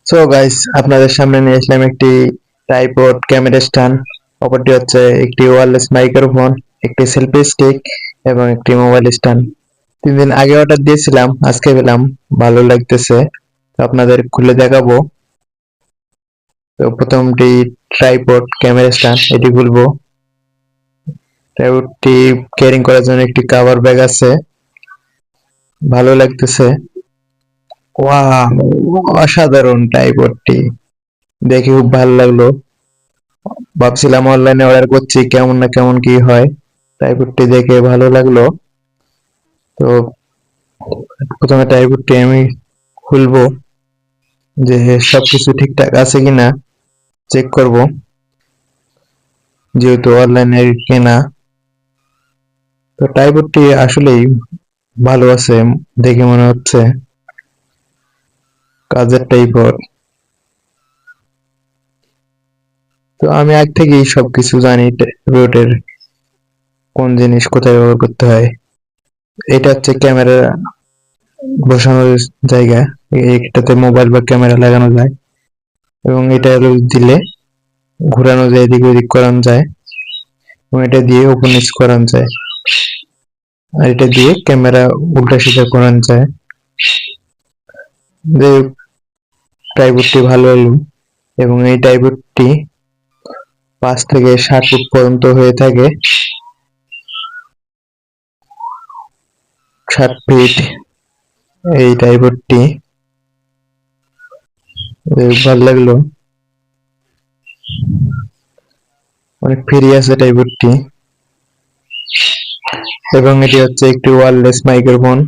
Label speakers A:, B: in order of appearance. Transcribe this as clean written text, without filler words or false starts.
A: So guys, আপনাদের সামনে নিয়ে আসলাম একটি ট্রাইপড ক্যামেরা স্ট্যান্ড। অপরটি হচ্ছে একটি ওয়্যারলেস মাইক্রোফোন, একটি সেলফি স্টিক এবং একটি মোবাইল স্ট্যান্ড। 3 দিন আগে অর্ডার দিয়েছিলাম, আজকে পেলাম। ভালো লাগতেছে, তো আপনাদের খুলে দেখাবো। তো প্রথমটি ট্রাইপড ক্যামেরা স্ট্যান্ড, এটি খুলবো। ট্রাইপডটি ক্যারিং করার জন্য একটি কভার ব্যাগ আছে। ভালো লাগতেছে। ওয়াও, অসাধারণ! ট্রাইপডটি দেখে খুব ভালো লাগলো। ভাবছিলাম অনলাইনে অর্ডার করছি, কেমন না কেমন কি হয়। ট্রাইপডটি দেখে ভালো লাগলো। তো প্রথমে ট্রাইপডটি আমি খুলবো, যে সবকিছু ঠিকঠাক আছে কিনা চেক করব, যেহেতু অনলাইনে কেনা। তো ট্রাইপডটি আসলেই ভালো আছে, দেখে মনে হচ্ছে কাজের ট্রাইপড। তো আমি আগ থেকেই সবকিছু জানি ট্রাইপডের কোন জিনিস কোথায় ব্যবহার করতে হয়। এটা হচ্ছে ক্যামেরা বসানোর জায়গা, এটাতে মোবাইল বা ক্যামেরা লাগানো যায়, এবং এটা দিলে ঘোরানো যায়, এদিক ওদিক করানো যায়, এবং এটা দিয়ে ওপর নিচ করানো যায়, আর এটা দিয়ে ক্যামেরা উল্টা সিধা করানো যায়। যে ট্রাইপডটি ভালো হলো, এবং এই ট্রাইপডটি 5 থেকে 7 ফুট পর্যন্ত হয়ে থাকে। 7 ফিট এই ট্রাইপডটি। ভালো লাগলো, অনেক ফ্রি আছে ট্রাইপডটি। এবং এটি হচ্ছে একটি ওয়্যারলেস মাইক্রোফোন।